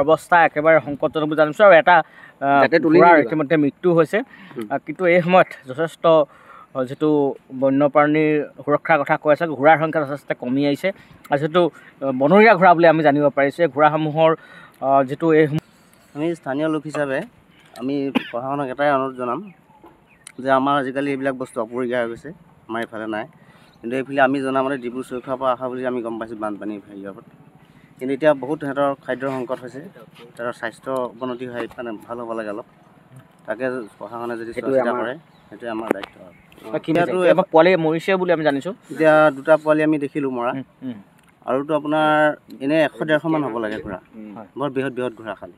অৱস্থা একেবাৰে সংকটজনক বুলি জানিছোঁ আৰু এটা ঘোঁৰাৰ ইতিমধ্যে মৃত্যু হৈছে কিন্তু এই সময়ত যথেষ্ট যিটো বন্যপ্ৰাণীৰ সুৰক্ষাৰ কথা কৈ আছে ঘোঁৰাৰ সংখ্যা যথেষ্ট কমি আহিছে আৰু যিটো বনৰীয়া ঘোঁৰা বুলি আমি জানিব পাৰিছোঁ এই ঘোঁৰাসমূহৰ যিটো এই আমি স্থানীয় লোক হিচাপে আমি প্ৰশাসনক এটাই অনুৰোধ জনাম যে আমাৰ আজিকালি এইবিলাক বস্তু অপৰিহাৰ্য হৈ গৈছে আমাৰ এইফালে নাই কিন্তু এইফালে আমি জনামতে ডিব্ৰু চৈখোৱাৰ পৰা অহা বুলি আমি গম পাইছোঁ বানপানী হেৰিয়ত কিন্তু এতিয়া বহুত সিহঁতৰ খাদ্যৰ সংকট হৈছে সিহঁতৰ স্বাস্থ্য অৱনতি হয় মানে ভাল হ'ব লাগে অলপ তাকে প্ৰশাসনে যদি চোৱা চিতা কৰে সেইটোৱে আমাৰ দায়িত্ব কিন্তু পোৱালি মৰিছে বুলি আমি জানিছোঁ এতিয়া 2টা পোৱালি আমি দেখিলোঁ মৰা আৰুতো আপোনাৰ এনেই 100-150 মান হ'ব লাগে ঘোঁৰা বৰ বৃহৎ ঘোঁৰা খালী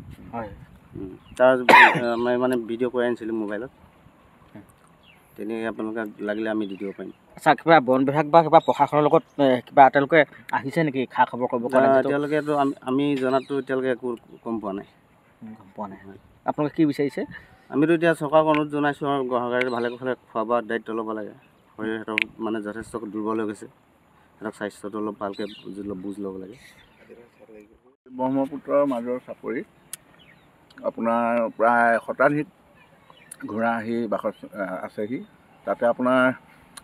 তাৰ মই মানে ভিডিঅ' কৰি আনিছিলোঁ মোবাইলত তেনেকৈ আপোনালোকে লাগিলে আমি দি দিব পাৰিম আচ্ছা কিবা বন বিভাগ বা কিবা প্ৰশাসনৰ লগত কিবা তেওঁলোকে আহিছে নেকি খা খবৰ কৰিব কাৰণে এতিয়ালৈকেতো আমি জনাততো এতিয়ালৈকে একো গম পোৱা নাই আপোনালোকে কি বিচাৰিছে আমিতো এতিয়া চৰকাৰক অনুৰোধ জনাইছোঁ আৰু গ্ৰাহকাৰে ভালে কুশলে খোৱা বোৱাৰ দায়িত্ব ল'ব লাগে শৰীৰ সিহঁতৰ মানে যথেষ্ট দুৰ্বল হৈ গৈছে সিহঁতক স্বাস্থ্যটো অলপ ভালকৈ বুজ ল'ব লাগে ব্ৰহ্মপুত্ৰৰ মাজৰ চাপৰিত আপোনাৰ প্ৰায় শতাধিক ঘোঁৰা আহি বাসত আছেহি তাতে আপোনাৰ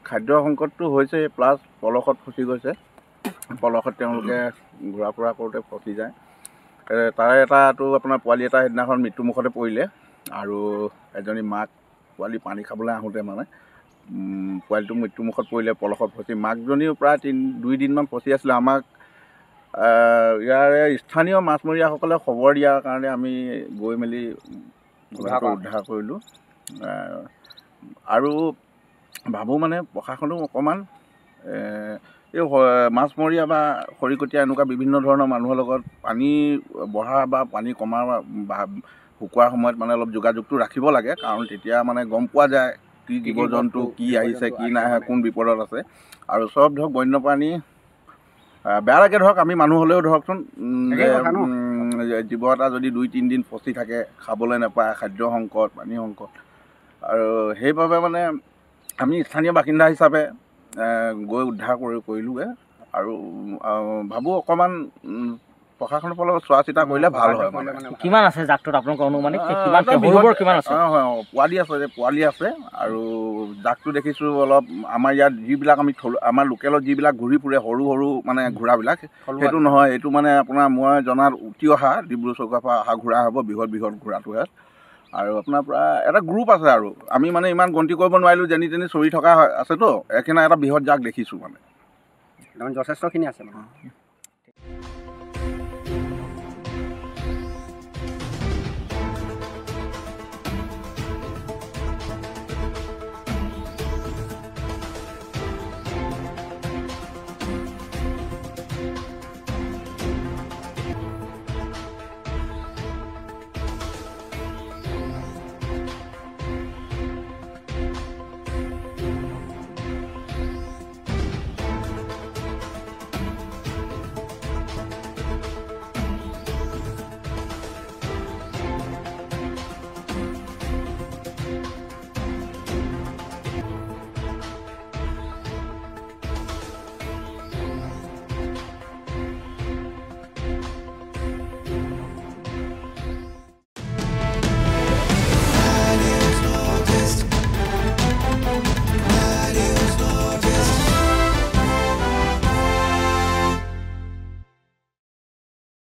খাদ্য সংকটটো হৈছে প্লাছ পলসত ফচি গৈছে পলসত তেওঁলোকে ঘূৰা ফুৰা কৰোঁতে ফচি যায় তাৰে এটাতো আপোনাৰ পোৱালি এটা সেইদিনাখন মৃত্যুমুখতে পৰিলে আৰু এজনী মাক পোৱালি পানী খাবলৈ আহোঁতে মানে পোৱালিটো মৃত্যুমুখত পৰিলে পলসত ফচি মাকজনীও প্ৰায় 2 দিনমান ফচি আছিলে আমাক ইয়াৰে স্থানীয় মাছমৰীয়াসকলে খবৰ দিয়াৰ কাৰণে আমি গৈ মেলি উদ্ধাৰ কৰিলোঁ আৰু ভাবোঁ মানে প্ৰশাসনেও অকণমান এই মাছমৰীয়া বা খৰিকটীয়া এনেকুৱা বিভিন্ন ধৰণৰ মানুহৰ লগত পানী বঢ়া বা পানী কমাৰ বা শুকোৱাৰ সময়ত মানে অলপ যোগাযোগটো ৰাখিব লাগে কাৰণ তেতিয়া মানে গম পোৱা যায় কি জীৱ জন্তু কি আহিছে কি নাই কোন বিপদত আছে আৰু চব ধৰক বন্যপ্ৰাণী বেয়া লাগে ধৰক আমি মানুহ হ'লেও ধৰকচোন জীৱ এটা যদি 2-3 দিন ফচি থাকে খাবলৈ নাপায় খাদ্য সংকট পানী সংকট আৰু সেইবাবে মানে আমি স্থানীয় বাসিন্দা হিচাপে গৈ উদ্ধাৰ কৰিলোঁগৈ আৰু ভাবোঁ অকণমান প্ৰশাসনৰ ফালৰ চোৱা চিতা কৰিলে ভাল হয় মানে কিমান আছে জাকটোত আপোনালোকৰ অনুমানিক কিমান আছে পোৱালি আছে আৰু জাকটো দেখিছোঁ অলপ আমাৰ ইয়াত যিবিলাক আমি আমাৰ লোকেলত যিবিলাক ঘূৰি ফুৰে সৰু মানে ঘোঁৰাবিলাক সেইটো নহয় এইটো মানে আপোনাৰ মই জনাত উঠি অহা ডিব্ৰু চৈখোৱাৰ পৰা অহা ঘোঁৰা হ'ব বৃহৎ ঘোঁৰাটোহে আৰু আপোনাৰ প্ৰায় এটা গ্ৰুপ আছে আৰু আমি মানে ইমান গন্তি কৰিব নোৱাৰিলোঁ যেনি তেনি চৰি থকা আছেতো এইখিনি এটা বৃহৎ জাক দেখিছোঁ মানে যথেষ্টখিনি আছে